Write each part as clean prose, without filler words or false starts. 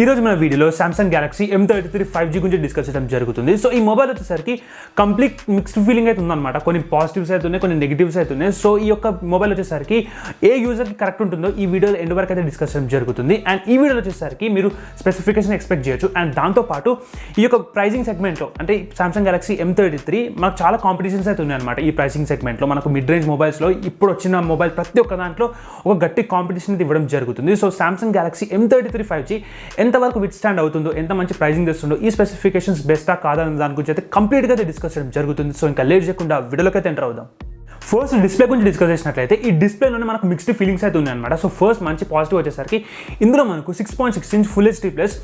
ఈ రోజు మన వీడియోలో Samsung Galaxy M33 5G గురించి డిస్కస్ చేయడం జరుగుతుంది. సో ఈ మొబైల్ వచ్చేసరికి కంప్లీట్ మిక్స్డ్ ఫీలింగ్ అయితే ఉందన్నమాట. కొన్ని పాజిటివ్స్ అయితే ఉన్నాయి, కొన్ని నెగిటివ్స్ అయితే ఉన్నాయి. సో ఈ యొక్క మొబైల్ వచ్చేసరికి ఏ యూజర్కి కరెక్ట్ ఉంటుందో ఈ వీడియో ఎండ్ వరకు అయితే డిస్కస్ చేయడం జరుగుతుంది. అండ్ ఈ వీడియోలో వచ్చేసరికి మీరు స్పెసిఫికేషన్ ఎక్స్పెక్ట్ చేయొచ్చు. అండ్ దాంతోపాటు ఈ యొక్క ప్రైసింగ్ సెగ్మెంట్లో అంటే Samsung Galaxy M33 మనకు చాలా కాంపిటీషన్స్ అయితే ఉన్నాయన్నమాట. ఈ ప్రైసింగ్ సెగ్మెంట్లో మనకు మిడ్ రేంజ్ మొబైల్స్లో ఇప్పుడు వచ్చిన మొబైల్ ప్రతి ఒక్క దాంట్లో ఒక గట్టి కాంపిటీషన్ అయితే ఇవ్వడం జరుగుతుంది. So Samsung Galaxy M33 5G ఎంతవరకు విత్ స్టాండ్ అవుతుందో, ఎంత మంచి ప్రైజింగ్ తెస్తుందో, ఈ స్పెసిఫికేషన్స్ బెస్టా కాదా అనే దాని గురించి అయితే కంప్లీట్గా అయితే డిస్కస్ చేయడం జరుగుతుంది. సో ఇంకా లేట్ చేయకుండా వీడియోలోకి అయితే ఎంటర్ అవుదాం. ఫస్ట్ డిస్ప్లే గురించి డిస్కస్ చేసినట్లయితే ఈ డిస్ప్లేలోనే మనకు మిక్స్డ్ ఫీలింగ్స్ అయితే ఉన్నాయన్నమాట. సో ఫస్ట్ మంచి పాజిటివ్ వచ్చేసరికి ఇందులో మనకు 6.6 inch full HD plus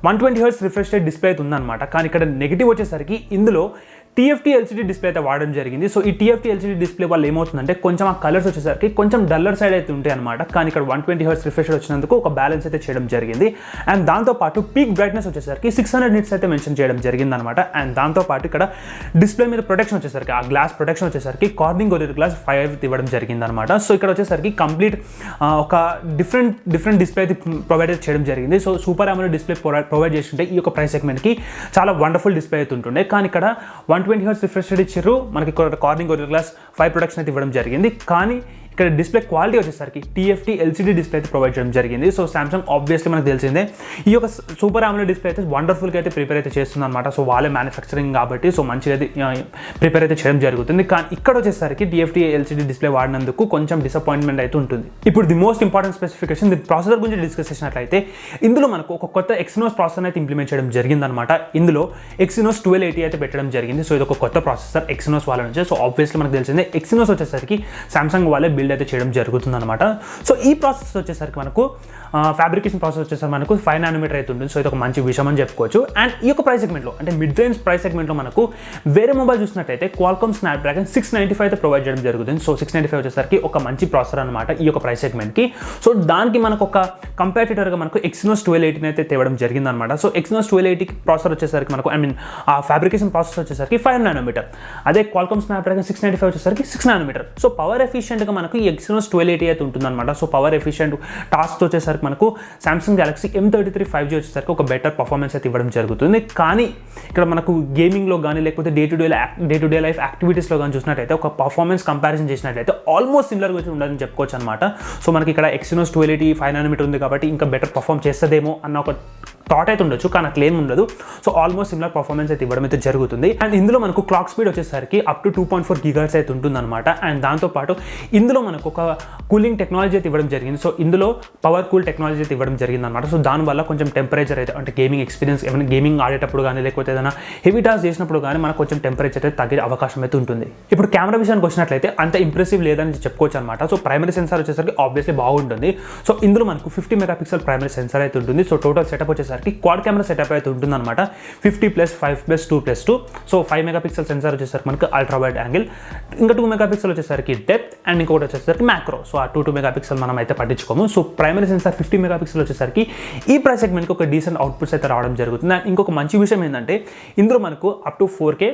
120 Hz refresh rate display అయితే ఉందన్నమాట. కానీ ఇక్కడ నెగిటివ్ వచ్చేసరికి ఇందులో TFT LCD డిస్ప్లే అయితే వాడడం జరిగింది. సో ఈ TFT LCD డిస్ప్లే వల్ల ఏమవుతుందంటే కొంచెం ఆ కలర్స్ వచ్చేసరికి కొంచెం డల్లర్ సైడ్ అయితే ఉంటాయి అనమాట. కానీ ఇక్కడ 120 Hz రిఫ్రెష్ రేట్ వచ్చినందుకు ఒక బ్యాలెన్స్ అయితే చేయడం జరిగింది. అండ్ దాంతోపాటు పీక్ బ్రైట్నెస్ వచ్చేసరికి 600 nits అయితే మెన్షన్ చేయడం జరిగింది అనమాట. అండ్ దాంతోపాటు ఇక్కడ డిస్ప్లే మీద ప్రొటెక్షన్ వచ్చేసరికి ఆ గ్లాస్ ప్రొటెక్షన్ వచ్చేసరికి కార్నింగ్ గొరిల్లా గ్లాస్ 5 ఇవ్వడం జరిగింది అనమాట. సో ఇక్కడ వచ్చేసరికి కంప్లీట్ ఒక డిఫరెంట్ డిస్ప్లే అయితే ప్రొవైడ్ చేయడం జరిగింది. So super AMOLED display provide చేస్తుంటే ఈ యొక్క ప్రైస్ సెగ్మెంట్కి చాలా వండర్ఫుల్ డిస్ప్లే అయితే ఉంటుండే. కానీ ఇక్కడ 120 Hz రిఫ్రెష్ రేట్ ఇచ్చారు, మనకి కార్నింగ్ గొరిల్లా గ్లాస్ 5 ప్రొటెక్షన్ అయితే ఇవ్వడం జరిగింది. కానీ ఇక్కడ డిస్ప్లే క్వాలిటీ వచ్చేసరికి TFT LCD డిస్ప్లే అయితే ప్రొవైడ్ చేయడం జరిగింది. సో సామ్సంగ్ ఆబ్వియస్లీ మనకు తెలిసిందే ఈ యొక్క సూపర్ AMOLED డిస్ప్లే అయితే వండర్ఫుల్గా అయితే ప్రిపేర్ అయితే చేస్తుంది అనమాట. సో వాళ్ళే మ్యానుఫ్యాక్చరింగ్ కాబట్టి సో మంచిగా అయితే ప్రిపేర్ అయితే చేయడం జరుగుతుంది. కానీ ఇక్కడ వచ్చేసరికి TFT LCD డిస్ప్లే వాడినందుకు కొంచెం డిసప్పాయింట్మెంట్ అయితే ఉంటుంది. ఇప్పుడు the most important specification the processor గురించి డిస్కస్ చేసినట్లయితే ఇందులో మనకు ఒక కొత్త Exynos ప్రాసెసర్ అయితే ఇంప్లిమెంట్ చేయడం జరిగిందనమాట. ఇందులో Exynos 1280 అయితే పెట్టడం జరిగింది. సో ఇది ఒక కొత్త ప్రాసెసర్ Exynos వాళ్ళ నుంచి. సో ఆబ్వియస్లీ మనకు తెలిసిందే Exynos వచ్చేసరికి సామ్సంగ్ వాళ్ళే బిల్డ్ అయితే చేయడం జరుగుతుంది అనమాట. సో ఈ ప్రాసెస్ వచ్చేసరికి మనకు ఫ్యాబ్రికేషన్ ప్రాసెస్ వచ్చేసరికి మనకు 5 nanometer అయితే ఉంటుంది. సో ఇది ఒక మంచి విషయం అని చెప్పుకోవచ్చు. అండ్ ఈ యొక్క ప్రైస్ సెగ్మెంట్లో అంటే మిడ్ రేంజ్ ప్రైస్ సెగ్మెంట్లో మనకు వేరే మొబైల్ చూసినట్టయితే Qualcomm Snapdragon 695 అయితే ప్రొవైడ్ చేయడం జరుగుతుంది. సో 695 వచ్చేసరికి ఒక మంచి ప్రాసెసర్ అనమాట ఈ యొక్క ప్రైస్ సెగ్మెంట్కి. సో దానికి మనకు ఒక కంపారిటర్గా మనకు Exynos 1280 అయితే తేవడం జరిగింది అనమాట. సో Exynos 1280 ప్రాసెసర్ వచ్చేసరికి మనకు ఆ ఫ్యాబ్రికేషన్ ప్రాసెస్ వచ్చేసరికి 5 nanometer, అదే Qualcomm Snapdragon 695 వచ్చేసరికి 6 nanometer. సో పవర్ ఎఫిషియెంట్గా మనకు ఈ Exynos 1280 అయితే ఉంటుందన్నమాట. సో పవర్ ఎఫిషియెంట్ టాస్క్ వచ్చేసరికి మనకు Samsung Galaxy M33 5G వచ్చేసరికి ఒక బెటర్ పర్ఫార్మెన్స్ అయితే ఇవ్వడం జరుగుతుంది. కానీ ఇక్కడ మనకు గేమింగ్లో కానీ లేకపోతే డే టు డే లైఫ్ యాక్టివిటీస్లో కానీ చూసినట్టయితే ఒక పర్ఫార్మెన్స్ కంపారిజన్ చేసినట్టయితే ఆల్మోస్ట్ సిమిలర్గా వచ్చి ఉండాలని చెప్పుకోవచ్చు అనమాట. సో మనకి ఇక్కడ Exynos 1280 5 nanometer ఉంది కాబట్టి ఇంకా బెటర్ పర్ఫార్మ్ చేస్తుందేమో అన్న ఒక థాట్ అయితే ఉండొచ్చు, కానీ అట్లా ఏం ఉండదు. సో ఆల్మోస్ట్ సిమిలర్ పర్ఫార్మెన్స్ అయితే ఇవ్వడం అయితే జరుగుతుంది. అండ్ ఇందులో మనకు క్లాక్ స్పీడ్ వచ్చేసరికి అప్ టు 2.4 GHz అయితే ఉంటుందన్నమాట. అండ్ దాంతోపాటు ఇందులో మనకు ఒక కూలింగ్ టెక్నాలజీ అయితే ఇవ్వడం జరిగింది. సో ఇందులో పవర్ కూల్ టెక్నాలజీ అయితే ఇవ్వడం జరిగింది అనమాట. సో దానివల్ల కొంచెం టెంపరేచర్ అయితే అంటే గేమింగ్ ఎక్స్పీరియన్స్ ఏమైనా గేమింగ్ ఆడేటప్పుడు కానీ లేకపోతే ఏదైనా హెవీ టాస్క్ చేసినప్పుడు కానీ మనకు కొంచెం టెంపరేచర్ అయితే తగ్గే అవకాశం అయితే ఉంటుంది. ఇప్పుడు కెమెరా విషయానికి వచ్చినట్లయితే అంత ఇంప్రెసివ్ లేదని చెప్పుకోవచ్చు అనమాట. సో ప్రైమరీ సెన్సార్ వచ్చేసరికి ఆబ్వియస్లీ బాగుంటుంది. సో ఇందులో మనకు 50 MP ప్రైమరీ సెన్సార్ అయితే ఉంటుంది. సో టోటల్ సెటప్ వచ్చేసరికి క్వాడ్ కెమెరా సెటప్ అయితే ఉంటుంది అనమాట. 50+5+2+2. సో 5 MP సెన్సార్ వచ్చేసరికి మనకు అల్ట్రా వైడ్ యాంగిల్, ఇంకా 2 MP వచ్చేసరికి డెప్త్, అండ్ ఇంకొకటి వచ్చేసరికి మ్యాక్రో. సో ఆ 2 MP మనం అయితే పట్టించుకోము. సో ప్రైమరీ సెన్సార్ 50 MP వచ్చేసరికి ఈ ప్రైస్ సెగ్మెంట్కి ఒక డీసెంట్ అవుట్పుట్స్ అయితే రావడం జరుగుతుంది. అండ్ ఇంకొక మంచి విషయం ఏంటంటే ఇందులో మనకు అప్ టు 4K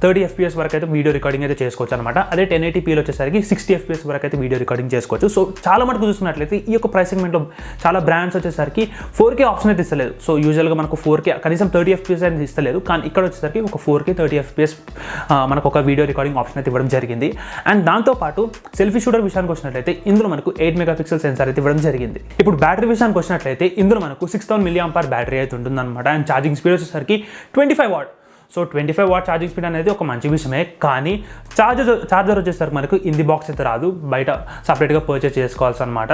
30 FPS వరకు అయితే వీడియో రికార్డింగ్ అయితే చేసుకోవచ్చు అనమాట. అదే 1080p వచ్చేసరికి 60 FPS వరకు అయితే వీడియో రికార్డింగ్ చేసుకోవచ్చు. సో చాలా మటుకు చూసుకున్నట్లయితే ఈ యొక్క ప్రైస్ సెగ్మెంట్లో చాలా బ్రాండ్స్ వచ్చేసరికి 4K ఆప్షన్ అయితే ఇస్తలేదు. సో యూజువల్గా మనకు 4K కనీసం 30 FPS అయితే ఇస్తలేదు. కానీ ఇక్కడ వచ్చేసరికి ఒక 4K 30 FPS మనకు ఒక వీడియో రికార్డింగ్ ఆప్షన్ అయితే ఇవ్వడం జరిగింది. అండ్ దాంతోపాటు సెల్ఫీ షూటర్ విషయానికి వచ్చినట్లయితే ఇందులో మనకు 8 MP సెన్సార్ అయితే ఇవ్వడం జరిగింది. ఇప్పుడు బ్యాటరీ విషయానికి వచ్చినట్లయితే ఇందులో మనకు 6000 mAh బ్యాటరీ అయితే ఉంటుందన్నమాట. అండ్ ఛార్జింగ్ స్పీడ్ వచ్చేసరికి 25 what. So 25 what charging speed అనేది ఒక మంచి విషయమే. కానీ చార్జర్ వచ్చేసరికి మనకు ఇన్ ది బాక్స్ అయితే రాదు, బయట సపరేట్గా పర్చేస్ చేసుకోవాల్సి అనమాట.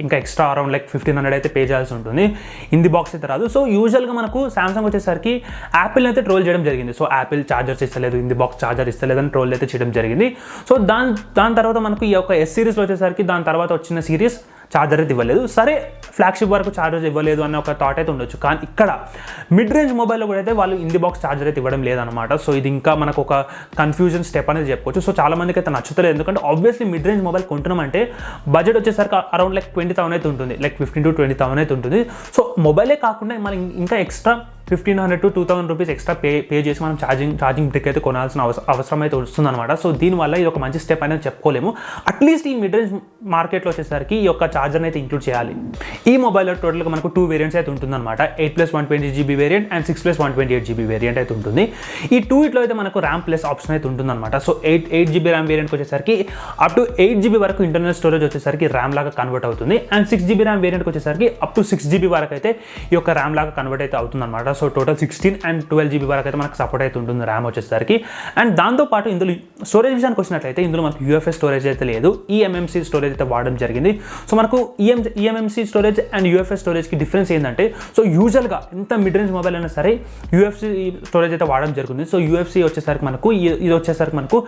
ఇంకా ఎక్స్ట్రా అరౌండ్ 1500 అయితే పే చేయాల్సి ఉంటుంది. ఇన్ ది బాక్స్ అయితే రాదు. సో యూజువల్గా మనకు సామ్సంగ్ వచ్చేసరికి యాపిల్ అయితే ట్రోల్ చేయడం జరిగింది. సో యాపిల్ చార్జర్స్ ఇస్తలేదు, ఇన్ ది బాక్స్ చార్జర్ ఇస్తలేదని ట్రోల్ అయితే చేయడం జరిగింది. సో దాని తర్వాత మనకు ఈ యొక్క S సిరీస్లో వచ్చేసరికి దాని తర్వాత వచ్చిన సిరీస్ చార్జర్ అయితే ఇవ్వలేదు. సరే ఫ్లాగ్షిప్ వరకు చార్జర్ ఇవ్వలేదు అనే ఒక థాట్ అయితే ఉండొచ్చు. కానీ ఇక్కడ మిడ్ రేంజ్ మొబైల్లో కూడా అయితే వాళ్ళు ఇన్ ది బాక్స్ చార్జర్ అయితే ఇవ్వడం లేదనమాట. సో ఇది ఇంకా మనకు ఒక కన్ఫ్యూజన్ స్టెప్ అనేది చెప్పుకోవచ్చు. సో చాలా మందికి అయితే నచ్చుతలేదు. ఎందుకంటే ఆబ్వియస్లీ మిడ్ రేంజ్ మొబైల్ కొంటున్నామంటే బడ్జెట్ వచ్చేసరికి అరౌండ్ 20,000 అయితే ఉంటుంది, 15 to 20,000 అయితే ఉంటుంది. సో మొబైలే కాకుండా మనం ఇంకా extra 1,500 to 2,000 rupees extra pay చేసి మనం ఛార్జింగ్ బ్రిక్ అయితే కొనాల్సిన అవసరం అయితే వస్తుందన్నమాట. సో దీనివల్ల ఇది ఒక మంచి స్టెప్ అనేది చెప్పుకోలేము. అట్లీస్ట్ ఈ మిడ్ రేంజ్ మార్కెట్లో వచ్చేసరికి ఈ యొక్క ఛార్జర్ అయితే ఇంక్లూడ్ చేయాలి. ఈ మొబైల్లో టోటల్గా మనకు 2 వేరియంట్స్ అయితే ఉంటుందన్నమాట. 8+128GB variant and 6+128GB variant అయితే ఉంటుంది. ఈ 2 అయితే మనకు ర్యామ్ ప్లస్ ఆప్షన్ అయితే ఉంటుందన్నమాట. సో 8GB ర్యామ్ వేరియంట్కి వచ్చేసరికి అప్ టు 8GB వరకు ఇంటర్నల్ స్టోరేజ్ వచ్చేసరికి ర్యామ్ లాగా కన్వర్ట్ అవుతుంది. అండ్ 6GB ర్యామ్ వేరియంట్కి వచ్చేసరికి అప్ టు 6GB వరకు అయితే ఈ యొక్క ర్యామ్ లాగా కన్వర్ట్ అయితే అవుతుందన్నమాట. సో టోటల్ 16 and 12GB వరకు అయితే మనకు సపోర్ట్ అయితే ఉంటుంది ర్యామ్ వచ్చేసరికి. అండ్ దాంతోపాటు ఇందులో స్టోరేజ్ విషయానికి వచ్చినట్లయితే ఇందులో మనకు UFS స్టోరేజ్ అయితే లేదు, eMMC స్టోరేజ్ అయితే వాడడం జరిగింది. సో మనకు eMMC స్టోరేజ్ అండ్ UFS స్టోరేజ్కి డిఫరెన్స్ ఏంటంటే, సో యూజువల్గా ఎంత మిడ్ రేంజ్ మొబైల్ అయినా సరే UFC స్టోరేజ్ అయితే వాడడం జరుగుతుంది. సో UFC వచ్చేసరికి మనకు ఇది వచ్చేసరికి మనకు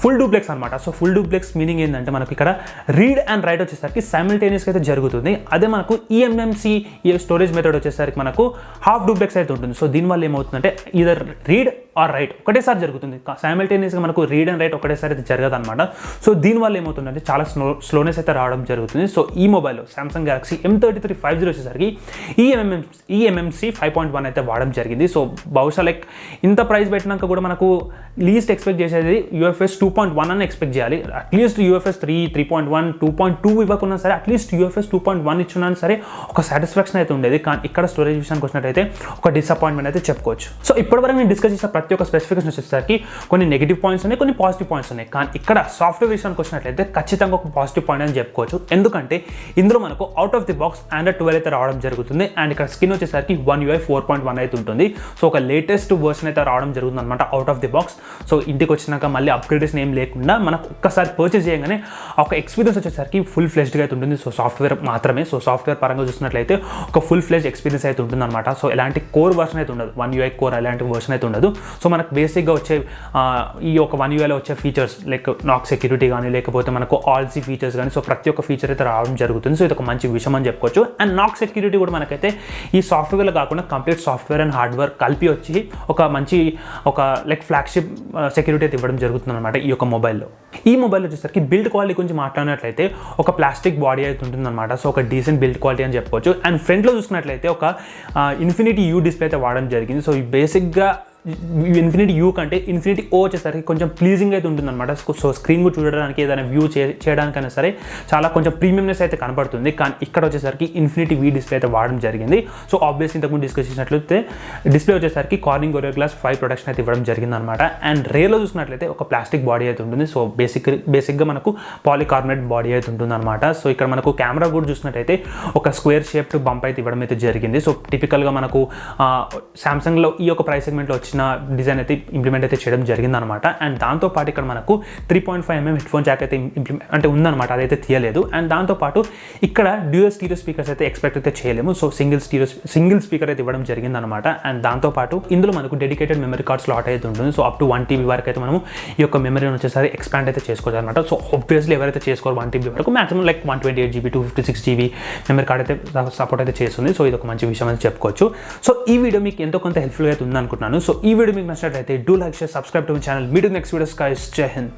ఫుల్ డూప్లెక్స్ అనమాట. సో ఫుల్ డూప్లెక్స్ మీనింగ్ ఏంటంటే మనకు ఇక్కడ రీడ్ అండ్ రైట్ వచ్చేసరికి సైమల్టేనియస్గా అయితే జరుగుతుంది. అదే మనకు eMMC స్టోరేజ్ మెథడ్ వచ్చేసరికి మనకు హాఫ్ డూప్లెక్స్ అయితే ఉంటుంది. సో దీనివల్ల ఏమవుతుందంటే ఇదర్ రీడ్ ఆర్ రైట్ ఒకటేసారి జరుగుతుంది. సైమల్టేనియస్గా మనకు రీడ్ అండ్ రైట్ ఒకటేసారి అయితే జరగదు అనమాట. సో దీనివల్ల ఏమవుతుందంటే చాలా స్లోనెస్ అయితే రావడం జరుగుతుంది. సో ఈ మొబైల్లో సామ్సంగ్ గెలాక్సీ M33 5G వచ్చేసరికి eMMC 5.1 అయితే వాడడం జరిగింది. సో బహుశా లైక్ ఇంత ప్రైస్ పెట్టినాక కూడా మనకు లీస్ట్ ఎక్స్పెక్ట్ చేసేది UFS 2.1 అని ఎక్స్పెక్ట్ చేయాలి. అట్లీస్ట్ UFS 3, 3.1, 2.2 ఇవ్వకున్నా సరే అట్లీస్ట్ UFS 2.1 ఇచ్చున్నా సరే ఒక సాటిస్ఫాక్షన్ అయితే ఉండేది. కానీ ఇక్కడ స్టోరేజ్ విషయానికి వచ్చినట్టయితే ఒక డిసప్పాయింట్మెంట్ అయితే చెప్పుకోవచ్చు. సో ఇప్పటివరకు నేను డిస్కస్ చేసిన ప్రతి ఒక్క స్పెసిఫికేషన్ వచ్చేసరికి కొన్ని నెగిటివ్ పాయింట్స్ ఉన్నాయి, కొన్ని పాజిటివ్ పాయింట్స్ ఉన్నాయి. కానీ ఇక్కడ సాఫ్ట్వేర్ విషయానికి వచ్చినట్లయితే ఖచ్చితంగా ఒక పాజిటివ్ పాయింట్ అని చెప్పుకోవచ్చు. ఎందుకంటే ఇందులో మనకు out of the box Android 12 అయితే రావడం జరుగుతుంది. అండ్ ఇక్కడ స్కిన్ వచ్చేసరికి One UI 4.1 అయితే ఉంటుంది. సో ఒక లేటెస్ట్ వర్షన్ అయితే రావడం జరుగుతుంది అనమాట out of the box. So ఇంటికి వచ్చినాక మళ్ళీ అప్గ్రేడేషన్ ఏం లేకుండా మనకు ఒక్కసారి పర్చేస్ చేయగానే ఒక ఎక్స్పీరియన్స్ వచ్చేసరికి ఫుల్ ఫ్లెజ్డ్గా అయితే ఉంటుంది. సో సాఫ్ట్వేర్ మాత్రమే, సో సాఫ్ట్వేర్ పరంగా చూసినట్లయితే ఒక ఫుల్ ఫ్లెజ్ ఎక్స్పీరియన్స్ అయితే ఉంటుంది అనమాట. సో ఎలాంటి కోర్ వర్షన్ అయితే ఉండదు, One UI కోర్ అలాంటి వర్షన్ అయితే ఉండదు. సో మనకు బేసిక్గా వచ్చే ఈ ఒక One UIలో వచ్చే ఫీచర్స్ లైక్ నాక్ సెక్యూరిటీ కానీ లేకపోతే మనకు ఆల్సీ ఫీచర్స్ కానీ సో ప్రతి ఒక్క ఫీచర్ అయితే రావడం జరుగుతుంది. సో ఇది ఒక మంచి విషయం అని చెప్పుకోవచ్చు. అండ్ నాక్ సెక్యూరిటీ కూడా మనకైతే ఈ సాఫ్ట్వేర్లో కాకుండా కంప్లీట్ సాఫ్ట్వేర్ అండ్ హార్డ్వేర్ కలిపి వచ్చి ఒక మంచి లైక్ ఫ్లాగ్షిప్ సెక్యూరిటీ అయితే ఇవ్వడం జరుగుతుంది అనమాట ఈ యొక్క మొబైల్లో. ఈ మొబైల్ వచ్చేసరికి బిల్డ్ క్వాలిటీ గురించి మాట్లాడినట్లయితే ఒక ప్లాస్టిక్ బాడీ అయితే ఉంటుంది అనమాట. సో ఒక డీసెంట్ బిల్డ్ క్వాలిటీ అని చెప్పుకోవచ్చు. అండ్ ఫ్రంట్లో చూసుకున్నట్లయితే ఒక Infinity U డిస్ప్లే అయితే వాడడం జరిగింది. సో బేసిక్గా Infinity U కంటే Infinity O వచ్చేసరికి కొంచెం ప్లీజింగ్ అయితే ఉంటుందన్నమాట. సో స్క్రీన్ కూడా చూడడానికి ఏదైనా వ్యూ చేయడానికైనా సరే చాలా కొంచెం ప్రీమియంనెస్ అయితే కనపడుతుంది. కానీ ఇక్కడ వచ్చేసరికి Infinity V డిస్ప్లే అయితే వాడడం జరిగింది. సో ఆబ్వియస్లీ ఇంతకుముందు డిస్కస్ చేసినట్లయితే డిస్ప్లే వచ్చేసరికి Corning Gorilla Glass 5 ప్రొటెక్షన్ అయితే ఇవ్వడం జరిగింది అనమాట. అండ్ రేర్లో చూసినట్లయితే ఒక ప్లాస్టిక్ బాడీ అయితే ఉంటుంది. సో బేసిక్గా మనకు పాలికార్బోనేట్ బాడీ అయితే ఉంటుంది అనమాట. సో ఇక్కడ మనకు కెమెరా కూడా చూసినట్టయితే ఒక స్క్వేర్ షేప్డ్ బంప్ అయితే ఇవ్వడం అయితే జరిగింది. సో టిపికల్గా మనకు సామ్సంగ్లో ఈ యొక్క ప్రైస్ సెగ్మెంట్లో డిజైన్ అయితే ఇంప్లిమెంట్ అయితే చేయడం జరిగింది అనమాట. అండ్ దాంతోపాటు ఇక్కడ మనకు 3.5mm హెడ్ ఫోన్ జాక్ అయితే అంటే ఉందన్నమాట, అదైతే తీయలేదు. అండ్ దాంతోపాటు ఇక్కడ డ్యూయల్ స్టీరియో స్పీకర్స్ అయితే ఎక్స్పెక్ట్ అయితే చేయలేము. సో సింగిల్ స్పీకర్ అయితే ఇవ్వడం జరిగింది అనమాట. అండ్ దాంతోపాటు ఇందులో మనకు డెడికేటెడ్ మెమరీ కార్డ్ స్లాట్ అయితే ఉంటుంది. సో అప్ టు 1TB వరకు అయితే మనం ఈ యొక్క మెమరీని వచ్చేసరి ఎక్స్పాండ్ అయితే చేసుకోవచ్చు అనమాట. సో ఆబ్వియస్లీ ఎవరైతే చేసుకోరు 1TB వరకు maximum like 128GB 256GB memory card అయితే సపోర్ట్ అయితే చేస్తుంది. సో ఇది ఒక మంచి విషయం అని చెప్పుకోవచ్చు. సో ఈ వీడియో మీకు ఎంతో కొంత హెల్ప్ఫుల్గా అయితే ఉందనుకుంటున్నాను. సో ఈ వీడియో మీకు నచ్చినట్లయితే do like, share, subscribe to my channel. Meet next videos guys. జై హింద్.